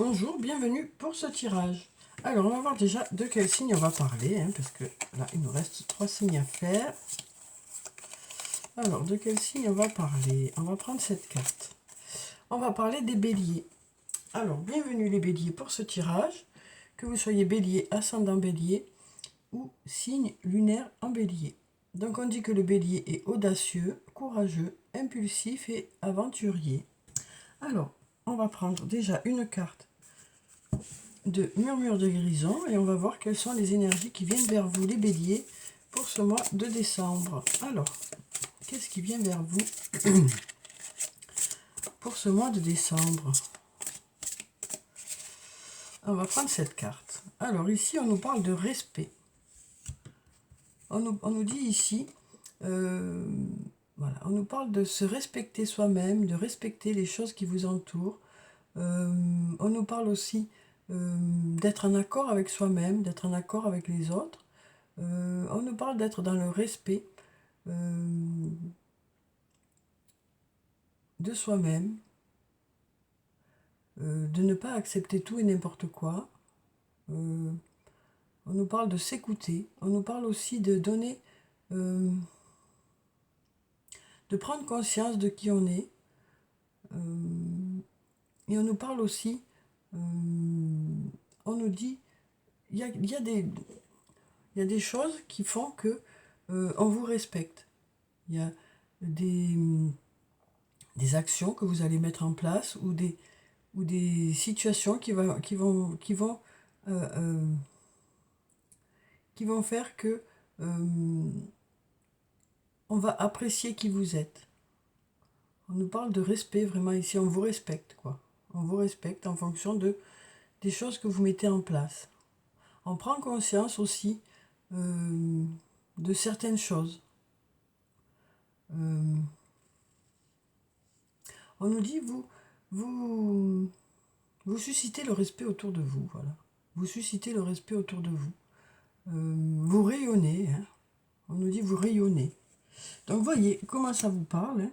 Bonjour, bienvenue pour ce tirage. Alors, on va voir déjà de quel signe on va parler, parce que là, il nous reste 3 signes à faire. Alors, de quel signe on va parler? On va prendre cette carte. On va parler des béliers. Alors, bienvenue les béliers pour ce tirage. Que vous soyez bélier, ascendant bélier ou signe lunaire en bélier. Donc, on dit que le bélier est audacieux, courageux, impulsif et aventurier. Alors, on va prendre déjà une carte de murmure de guérison et on va voir quelles sont les énergies qui viennent vers vous les béliers pour ce mois de décembre. Alors, qu'est-ce qui vient vers vous pour ce mois de décembre? On va prendre cette carte. Alors ici on nous parle de respect. On nous dit ici, voilà, on nous parle de se respecter soi-même, de respecter les choses qui vous entourent. On nous parle aussi d'être en accord avec soi-même, d'être en accord avec les autres. On nous parle d'être dans le respect de soi-même, de ne pas accepter tout et n'importe quoi. On nous parle de s'écouter. On nous parle aussi de donner, de prendre conscience de qui on est. Et on nous parle aussi, on nous dit, il y a des choses qui font que on vous respecte. Il y a des actions que vous allez mettre en place ou des situations qui vont faire que on va apprécier qui vous êtes. On nous parle de respect, vraiment ici, on vous respecte, quoi. On vous respecte en fonction des choses que vous mettez en place. On prend conscience aussi de certaines choses. On nous dit, vous suscitez le respect autour de vous, voilà. Vous suscitez le respect autour de vous. Vous rayonnez, on nous dit vous rayonnez. Donc voyez comment ça vous parle.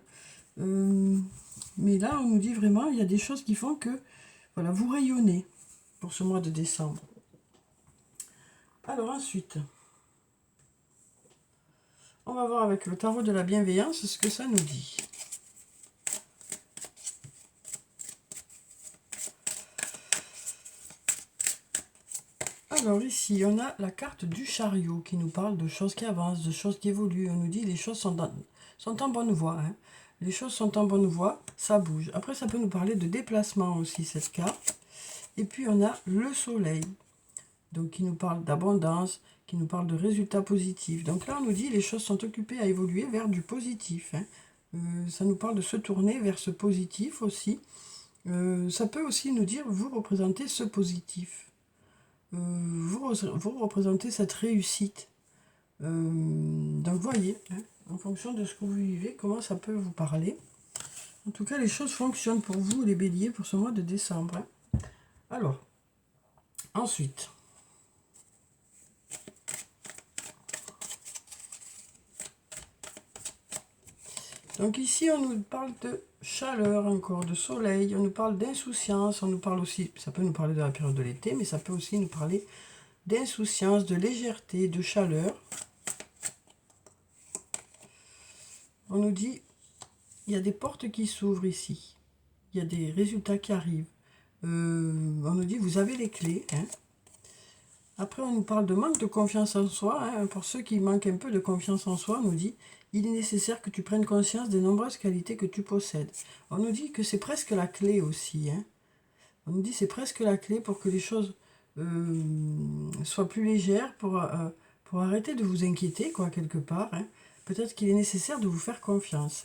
Mais là, on nous dit vraiment, il y a des choses qui font que, voilà, vous rayonnez pour ce mois de décembre. Alors ensuite, on va voir avec le tarot de la bienveillance ce que ça nous dit. Alors ici, on a la carte du chariot qui nous parle de choses qui avancent, de choses qui évoluent. On nous dit les choses sont en bonne voie. Les choses sont en bonne voie, ça bouge. Après, ça peut nous parler de déplacement aussi, cette carte. Et puis, on a le soleil, donc qui nous parle d'abondance, qui nous parle de résultats positifs. Donc là, on nous dit les choses sont occupées à évoluer vers du positif. Ça nous parle de se tourner vers ce positif aussi. Ça peut aussi nous dire, vous représentez ce positif. Vous représentez cette réussite. Donc voyez, en fonction de ce que vous vivez, comment ça peut vous parler. En tout cas, les choses fonctionnent pour vous, les béliers, pour ce mois de décembre. Alors, ensuite, donc ici, on nous parle de chaleur encore, de soleil, on nous parle d'insouciance, on nous parle aussi, ça peut nous parler de la période de l'été, mais ça peut aussi nous parler d'insouciance, de légèreté, de chaleur. On nous dit, il y a des portes qui s'ouvrent ici, il y a des résultats qui arrivent. On nous dit, vous avez les clés. Après, on nous parle de manque de confiance en soi. Pour ceux qui manquent un peu de confiance en soi, on nous dit, il est nécessaire que tu prennes conscience des nombreuses qualités que tu possèdes. On nous dit que c'est presque la clé aussi. On nous dit c'est presque la clé pour que les choses soient plus légères, pour arrêter de vous inquiéter, quoi, quelque part. Peut-être qu'il est nécessaire de vous faire confiance.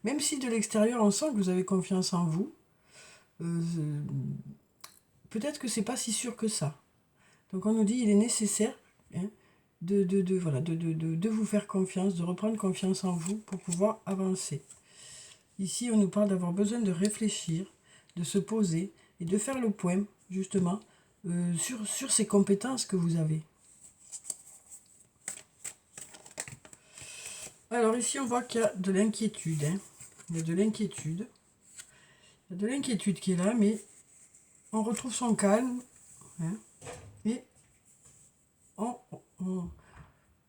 Même si de l'extérieur, on sent que vous avez confiance en vous, peut-être que c'est pas si sûr que ça. Donc on nous dit il est nécessaire de vous faire confiance, de reprendre confiance en vous pour pouvoir avancer. Ici, on nous parle d'avoir besoin de réfléchir, de se poser et de faire le point, justement, sur ces compétences que vous avez. Alors ici, on voit qu'il y a de l'inquiétude. Il y a de l'inquiétude. Il y a de l'inquiétude qui est là, mais on retrouve son calme, hein, et on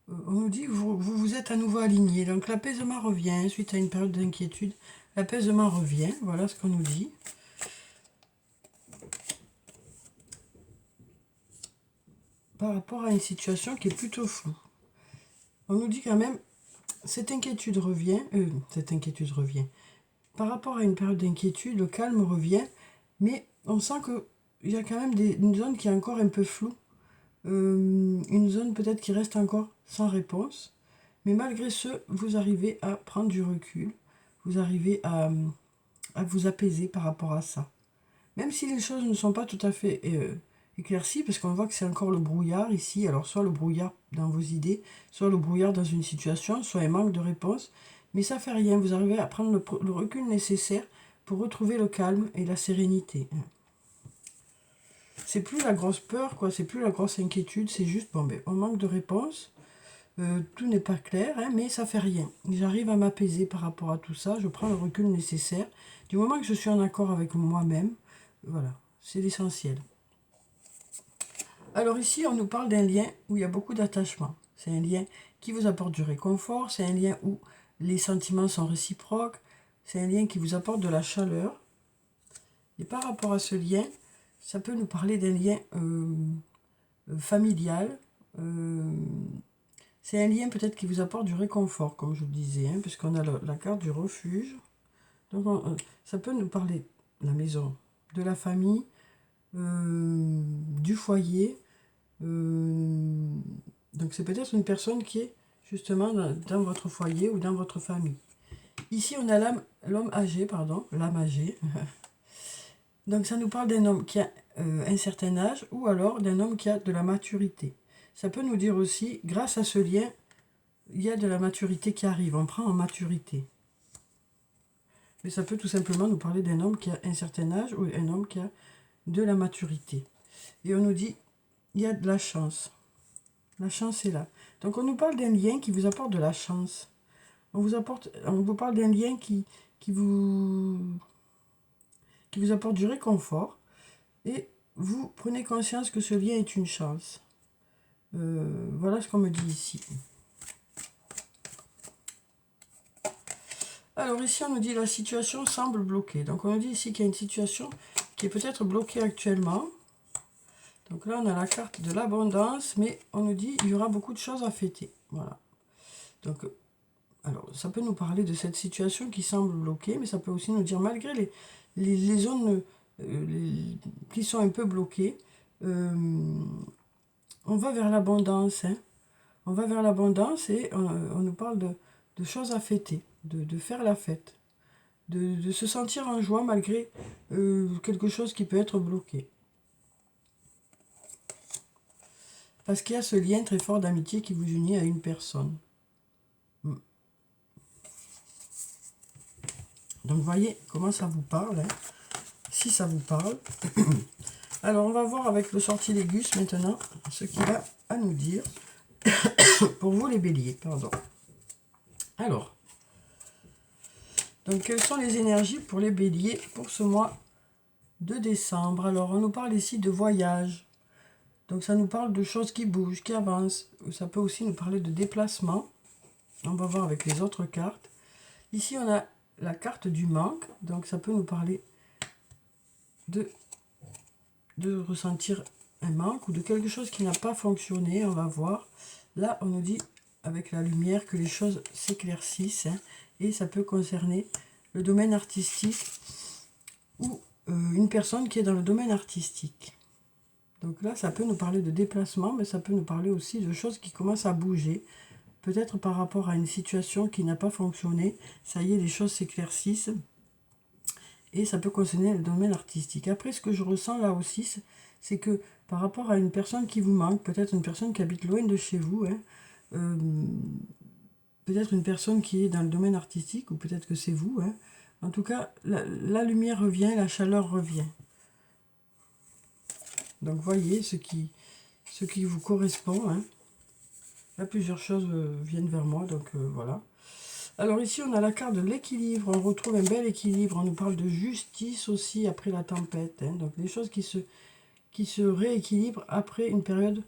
nous dit que vous êtes à nouveau aligné. Donc l'apaisement revient, suite à une période d'inquiétude, l'apaisement revient, voilà ce qu'on nous dit. Par rapport à une situation qui est plutôt floue. On nous dit quand même, cette inquiétude revient. Par rapport à une période d'inquiétude, le calme revient, mais on sent qu'il y a quand même une zone qui est encore un peu floue. Une zone peut-être qui reste encore sans réponse. Mais malgré ce, vous arrivez à prendre du recul. Vous arrivez à vous apaiser par rapport à ça. Même si les choses ne sont pas tout à fait éclaircies, parce qu'on voit que c'est encore le brouillard ici. Alors soit le brouillard dans vos idées, soit le brouillard dans une situation, soit un manque de réponse. Mais ça fait rien, vous arrivez à prendre le recul nécessaire pour retrouver le calme et la sérénité. C'est plus la grosse peur, quoi, c'est plus la grosse inquiétude, c'est juste, bon, ben, on manque de réponse, tout n'est pas clair, hein, mais ça fait rien. J'arrive à m'apaiser par rapport à tout ça, je prends le recul nécessaire. Du moment que je suis en accord avec moi-même, voilà, c'est l'essentiel. Alors ici, on nous parle d'un lien où il y a beaucoup d'attachement. C'est un lien qui vous apporte du réconfort, c'est un lien où les sentiments sont réciproques, c'est un lien qui vous apporte de la chaleur. Et par rapport à ce lien, ça peut nous parler d'un lien familial. C'est un lien peut-être qui vous apporte du réconfort, comme je vous le disais, hein, puisqu'on a la carte du refuge. Donc ça peut nous parler de la maison, de la famille, du foyer. Donc c'est peut-être une personne qui est justement dans votre foyer ou dans votre famille. Ici on a l'homme âgé, l'âme âgée. Donc ça nous parle d'un homme qui a un certain âge ou alors d'un homme qui a de la maturité. Ça peut nous dire aussi, grâce à ce lien, il y a de la maturité qui arrive, on prend en maturité. Mais ça peut tout simplement nous parler d'un homme qui a un certain âge ou un homme qui a de la maturité. Et on nous dit, il y a de la chance. La chance est là. Donc on nous parle d'un lien qui vous apporte de la chance. On vous parle d'un lien qui vous apporte du réconfort. Et vous prenez conscience que ce lien est une chance. Voilà ce qu'on me dit ici. Alors ici, on nous dit la situation semble bloquée. Donc on nous dit ici qu'il y a une situation qui est peut-être bloquée actuellement. Donc là, on a la carte de l'abondance, mais on nous dit qu'il y aura beaucoup de choses à fêter. Voilà. Donc, alors, ça peut nous parler de cette situation qui semble bloquée, mais ça peut aussi nous dire, malgré les zones qui sont un peu bloquées, on va vers l'abondance. Hein. On va vers l'abondance et on nous parle de choses à fêter, de faire la fête, de se sentir en joie malgré quelque chose qui peut être bloqué. Parce qu'il y a ce lien très fort d'amitié qui vous unit à une personne. Donc voyez comment ça vous parle, hein, si ça vous parle. Alors on va voir avec le sortilègus maintenant ce qu'il a à nous dire pour vous les béliers. Pardon. Alors, donc quelles sont les énergies pour les béliers pour ce mois de décembre? Alors on nous parle ici de voyage. Donc ça nous parle de choses qui bougent, qui avancent. Ça peut aussi nous parler de déplacement. On va voir avec les autres cartes. Ici on a la carte du manque. Donc ça peut nous parler de ressentir un manque ou de quelque chose qui n'a pas fonctionné. On va voir. Là on nous dit avec la lumière que les choses s'éclaircissent. Hein, et ça peut concerner le domaine artistique ou une personne qui est dans le domaine artistique. Donc là, ça peut nous parler de déplacement, mais ça peut nous parler aussi de choses qui commencent à bouger. Peut-être par rapport à une situation qui n'a pas fonctionné. Ça y est, les choses s'éclaircissent. Et ça peut concerner le domaine artistique. Après, ce que je ressens là aussi, c'est que par rapport à une personne qui vous manque, peut-être une personne qui habite loin de chez vous, hein, peut-être une personne qui est dans le domaine artistique, ou peut-être que c'est vous. Hein. En tout cas, la lumière revient, la chaleur revient. Donc voyez ce qui vous correspond. Hein. Là, plusieurs choses viennent vers moi, donc voilà. Alors ici, on a la carte de l'équilibre. On retrouve un bel équilibre. On nous parle de justice aussi après la tempête. Hein. Donc des choses qui se rééquilibrent après une période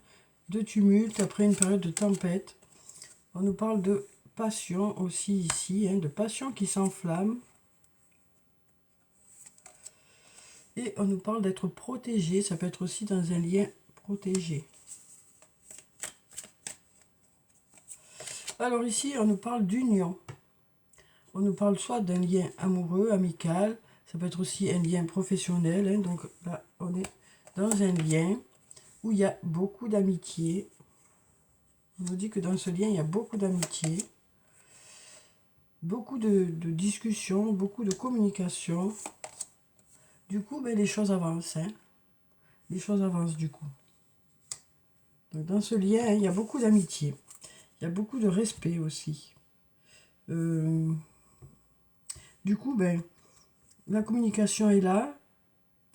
de tumulte, après une période de tempête. On nous parle de passion aussi ici, hein, de passion qui s'enflamme. Et on nous parle d'être protégé. Ça peut être aussi dans un lien protégé. Alors ici, on nous parle d'union. On nous parle soit d'un lien amoureux, amical. Ça peut être aussi un lien professionnel. Hein. Donc là, on est dans un lien où il y a beaucoup d'amitié. On nous dit que dans ce lien, il y a beaucoup d'amitié. Beaucoup de discussions, beaucoup de communication. Du coup, ben, les choses avancent. Hein. Les choses avancent du coup. Donc, dans ce lien, hein, il y a beaucoup d'amitié. Il y a beaucoup de respect aussi. Du coup, ben, la communication est là.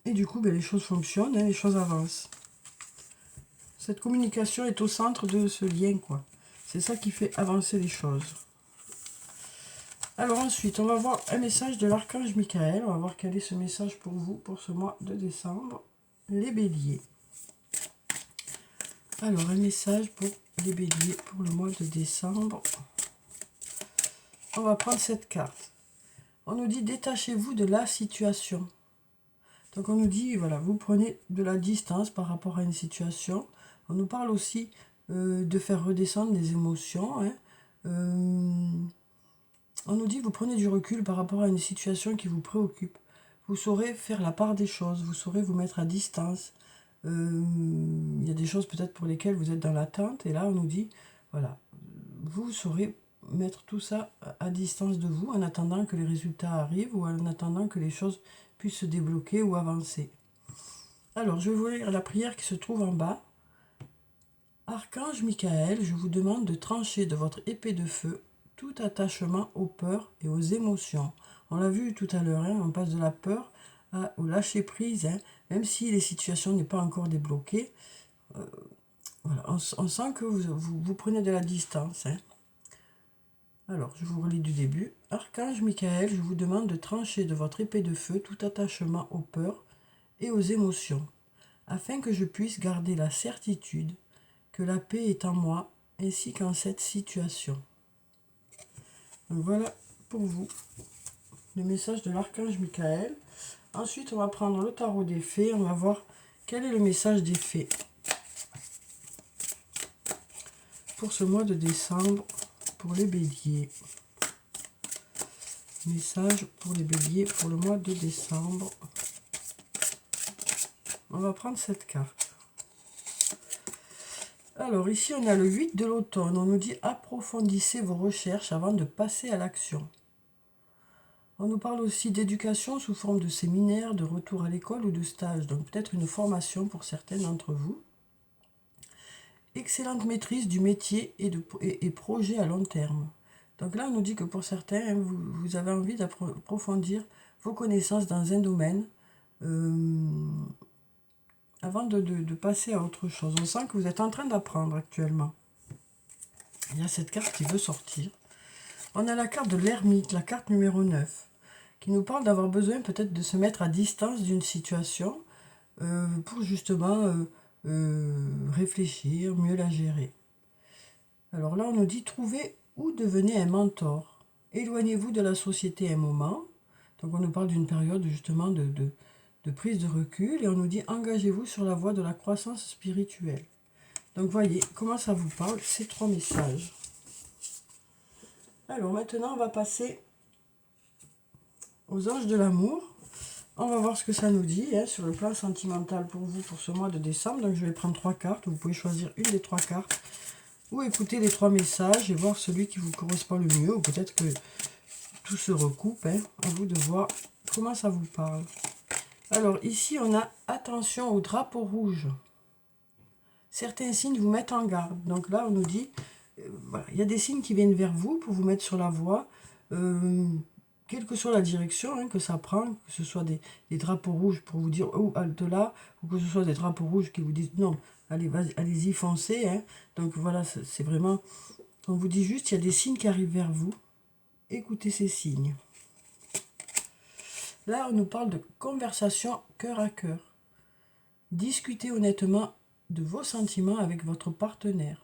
Et du coup, ben, les choses fonctionnent, hein, les choses avancent. Cette communication est au centre de ce lien, quoi. C'est ça qui fait avancer les choses. Alors ensuite, on va voir un message de l'archange Michael. On va voir quel est ce message pour vous, pour ce mois de décembre. Les béliers. Alors, un message pour les béliers pour le mois de décembre. On va prendre cette carte. On nous dit, détachez-vous de la situation. Donc on nous dit, voilà, vous prenez de la distance par rapport à une situation. On nous parle aussi de faire redescendre les émotions. Hein. On nous dit, vous prenez du recul par rapport à une situation qui vous préoccupe. Vous saurez faire la part des choses, vous saurez vous mettre à distance. Il y a des choses peut-être pour lesquelles vous êtes dans l'attente. Et là, on nous dit, voilà, vous saurez mettre tout ça à distance de vous en attendant que les résultats arrivent ou en attendant que les choses puissent se débloquer ou avancer. Alors, je vais vous lire la prière qui se trouve en bas. Archange Michael, je vous demande de trancher de votre épée de feu tout attachement aux peurs et aux émotions. On l'a vu tout à l'heure, hein, on passe de la peur au lâcher-prise, hein, même si les situations n'est pas encore débloquées. Voilà, on sent que vous prenez de la distance. Hein. Alors, je vous relis du début. Archange Michael, je vous demande de trancher de votre épée de feu tout attachement aux peurs et aux émotions, afin que je puisse garder la certitude que la paix est en moi, ainsi qu'en cette situation. Donc voilà pour vous le message de l'archange Michael. Ensuite, on va prendre le tarot des fées. On va voir quel est le message des fées pour ce mois de décembre pour les béliers. Message pour les béliers pour le mois de décembre. On va prendre cette carte. Alors ici, on a le 8 de l'automne. On nous dit approfondissez vos recherches avant de passer à l'action. On nous parle aussi d'éducation sous forme de séminaire, de retour à l'école ou de stage. Donc peut-être une formation pour certains d'entre vous. Excellente maîtrise du métier et projet à long terme. Donc là, on nous dit que pour certains, hein, vous avez envie d'approfondir vos connaissances dans un domaine avant de passer à autre chose. On sent que vous êtes en train d'apprendre actuellement. Il y a cette carte qui veut sortir. On a la carte de l'ermite, la carte numéro 9, qui nous parle d'avoir besoin peut-être de se mettre à distance d'une situation pour justement réfléchir, mieux la gérer. Alors là, on nous dit trouvez ou devenez un mentor. Éloignez-vous de la société un moment. Donc on nous parle d'une période justement de prise de recul et on nous dit engagez-vous sur la voie de la croissance spirituelle. Donc voyez comment ça vous parle, ces trois messages. Alors maintenant, on va passer aux anges de l'amour. On va voir ce que ça nous dit hein, sur le plan sentimental pour vous pour ce mois de décembre. Donc je vais prendre 3 cartes. Vous pouvez choisir une des 3 cartes ou écouter les 3 messages et voir celui qui vous correspond le mieux. Ou peut-être que tout se recoupe. Hein. À vous de voir comment ça vous parle. Alors ici, on a attention au drapeau rouge. Certains signes vous mettent en garde. Donc là, on nous dit, voilà, il y a des signes qui viennent vers vous pour vous mettre sur la voie. Quelle que soit la direction hein, que ça prend, que ce soit des drapeaux rouges pour vous dire oh halte là, ou que ce soit des drapeaux rouges qui vous disent non, allez-y, foncez. Hein. Donc voilà, c'est vraiment, on vous dit juste, il y a des signes qui arrivent vers vous. écoutez ces signes. Là, on nous parle de conversation cœur à cœur. Discutez honnêtement de vos sentiments avec votre partenaire.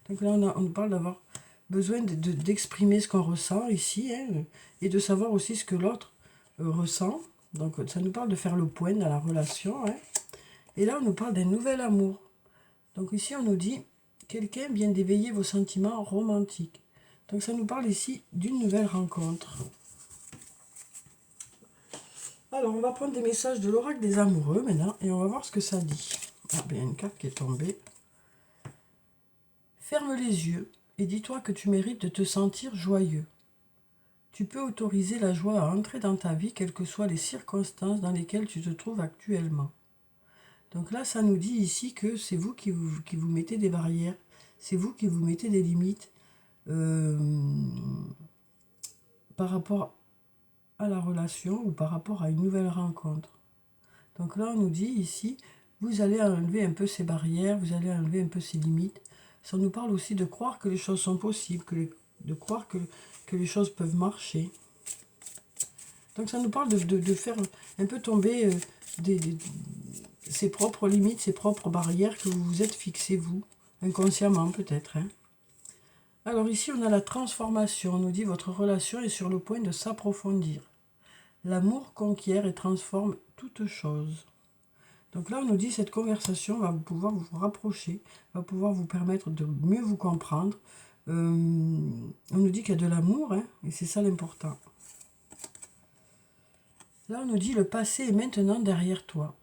Donc là, on nous parle d'avoir besoin d'exprimer ce qu'on ressent ici, hein, et de savoir aussi ce que l'autre ressent. Donc ça nous parle de faire le point dans la relation. Hein. Et là, on nous parle d'un nouvel amour. Donc ici, on nous dit, quelqu'un vient d'éveiller vos sentiments romantiques. Donc ça nous parle ici d'une nouvelle rencontre. Alors, on va prendre des messages de l'oracle des amoureux maintenant, et on va voir ce que ça dit. Ah, il y a une carte qui est tombée. Ferme les yeux et dis-toi que tu mérites de te sentir joyeux. Tu peux autoriser la joie à entrer dans ta vie, quelles que soient les circonstances dans lesquelles tu te trouves actuellement. Donc là, ça nous dit ici que c'est vous qui vous mettez des barrières, c'est vous qui vous mettez des limites par rapport à la relation ou par rapport à une nouvelle rencontre. Donc là, on nous dit ici, vous allez enlever un peu ces barrières, vous allez enlever un peu ces limites. Ça nous parle aussi de croire que les choses sont possibles, de croire que les choses peuvent marcher. Donc ça nous parle de faire un peu tomber ses propres limites, ses propres barrières que vous vous êtes fixées, vous, inconsciemment peut-être. Hein. Alors ici, on a la transformation. On nous dit votre relation est sur le point de s'approfondir. L'amour conquiert et transforme toute chose. Donc là, on nous dit cette conversation va pouvoir vous rapprocher, va pouvoir vous permettre de mieux vous comprendre. On nous dit qu'il y a de l'amour, hein, et c'est ça l'important. Là, on nous dit le passé est maintenant derrière toi.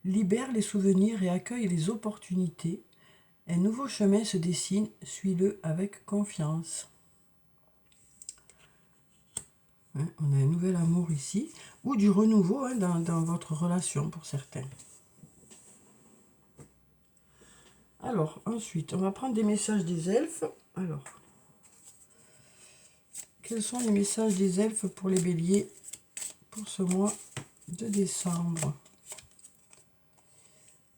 Libère les souvenirs et accueille les opportunités. Un nouveau chemin se dessine, suis-le avec confiance. Hein, on a un nouvel amour ici, ou du renouveau hein, dans votre relation pour certains. Alors, ensuite, on va prendre des messages des elfes. Alors, quels sont les messages des elfes pour les béliers pour ce mois de décembre?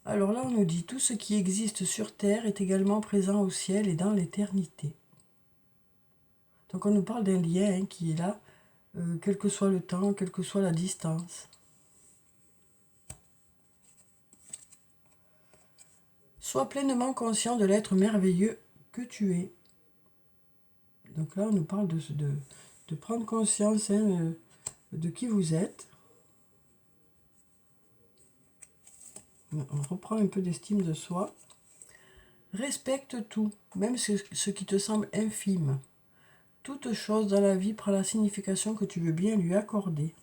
Alors là, on nous dit, tout ce qui existe sur Terre est également présent au ciel et dans l'éternité. Donc on nous parle d'un lien hein, qui est là, quel que soit le temps, quelle que soit la distance. Sois pleinement conscient de l'être merveilleux que tu es. Donc là, on nous parle de prendre conscience hein, de qui vous êtes. On reprend un peu d'estime de soi. Respecte tout, même ce qui te semble infime. Toute chose dans la vie prend la signification que tu veux bien lui accorder.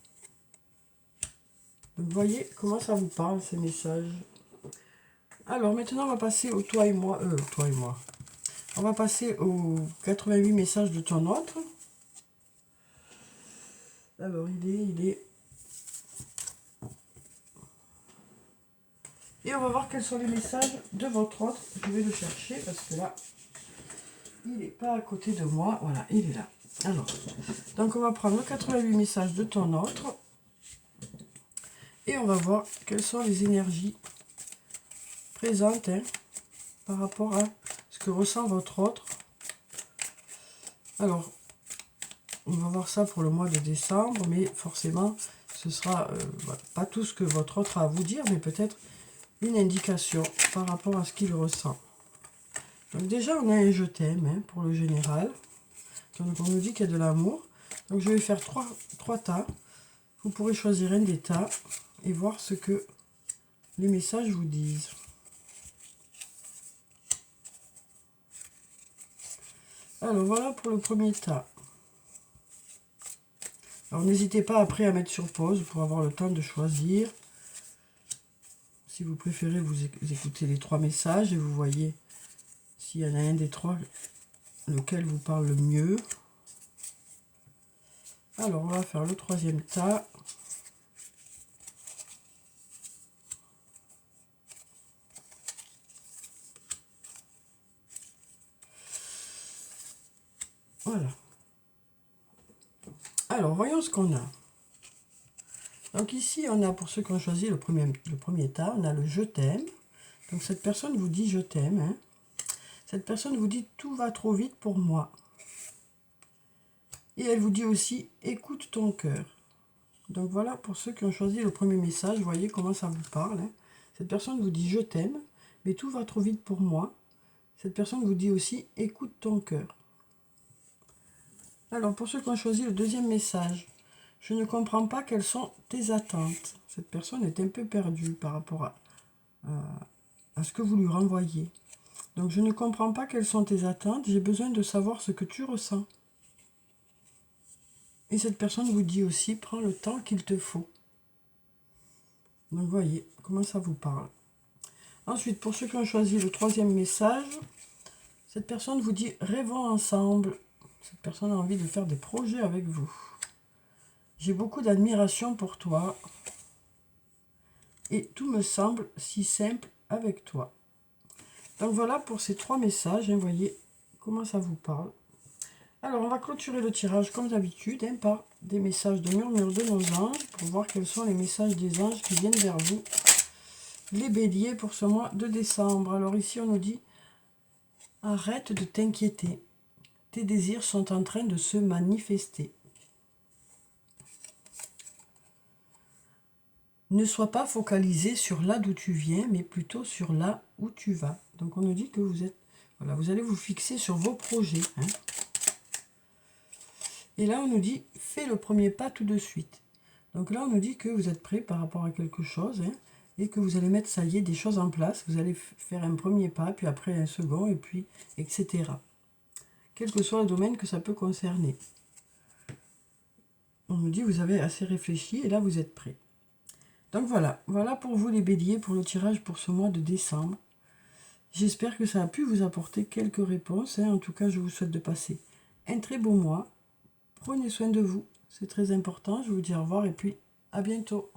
Donc, vous voyez comment ça vous parle, ces messages. Alors, maintenant, on va passer au toi et moi. On va passer aux 88 messages de ton autre. Alors, il est... Et on va voir quels sont les messages de votre autre. Je vais le chercher parce que là, il n'est pas à côté de moi. Voilà, il est là. Alors, donc on va prendre 88 messages de ton autre. Et on va voir quelles sont les énergies présentes hein, par rapport à ce que ressent votre autre. Alors, on va voir ça pour le mois de décembre, mais forcément, ce sera pas tout ce que votre autre a à vous dire, mais peut-être une indication par rapport à ce qu'il ressent. Donc déjà, on a un je t'aime hein, pour le général. Donc on nous dit qu'il y a de l'amour. Donc je vais faire trois tas. Vous pourrez choisir un des tas et voir ce que les messages vous disent. Alors voilà pour le premier tas. Alors n'hésitez pas après à mettre sur pause pour avoir le temps de choisir. Si vous préférez, vous écoutez les 3 messages et vous voyez s'il y en a un des 3 lequel vous parle le mieux. Alors on va faire le 3e tas. Voilà. Alors voyons ce qu'on a. Donc ici, on a, pour ceux qui ont choisi le premier tas, on a le je t'aime. Donc cette personne vous dit je t'aime. Hein. Cette personne vous dit tout va trop vite pour moi. Et elle vous dit aussi, écoute ton cœur. Donc voilà, pour ceux qui ont choisi le premier message, vous voyez comment ça vous parle. Hein. Cette personne vous dit, je t'aime, mais tout va trop vite pour moi. Cette personne vous dit aussi, écoute ton cœur. Alors, pour ceux qui ont choisi le deuxième message, je ne comprends pas quelles sont tes attentes. Cette personne est un peu perdue par rapport à ce que vous lui renvoyez. Donc, je ne comprends pas quelles sont tes attentes. J'ai besoin de savoir ce que tu ressens. Et cette personne vous dit aussi, prends le temps qu'il te faut. Donc, voyez comment ça vous parle. Ensuite, pour ceux qui ont choisi le troisième message, cette personne vous dit, rêvons ensemble. Cette personne a envie de faire des projets avec vous. J'ai beaucoup d'admiration pour toi. Et tout me semble si simple avec toi. Donc voilà pour ces trois messages. Vous voyez comment ça vous parle. Alors on va clôturer le tirage comme d'habitude par des messages de murmure de nos anges. Pour voir quels sont les messages des anges qui viennent vers vous. Les béliers pour ce mois de décembre. Alors ici on nous dit, arrête de t'inquiéter. Tes désirs sont en train de se manifester. Ne sois pas focalisé sur là d'où tu viens, mais plutôt sur là où tu vas. Donc on nous dit que vous êtes, voilà, vous allez vous fixer sur vos projets. Hein. Et là on nous dit, fais le premier pas tout de suite. Donc là on nous dit que vous êtes prêt par rapport à quelque chose, hein, et que vous allez mettre, ça y est, des choses en place. Vous allez faire un premier pas, puis après un second, et puis etc. Quel que soit le domaine que ça peut concerner. On nous dit, vous avez assez réfléchi, et là vous êtes prêt. Donc voilà, voilà pour vous les béliers, pour le tirage pour ce mois de décembre. J'espère que ça a pu vous apporter quelques réponses. Hein. En tout cas, je vous souhaite de passer un très beau mois. Prenez soin de vous, c'est très important. Je vous dis au revoir et puis à bientôt.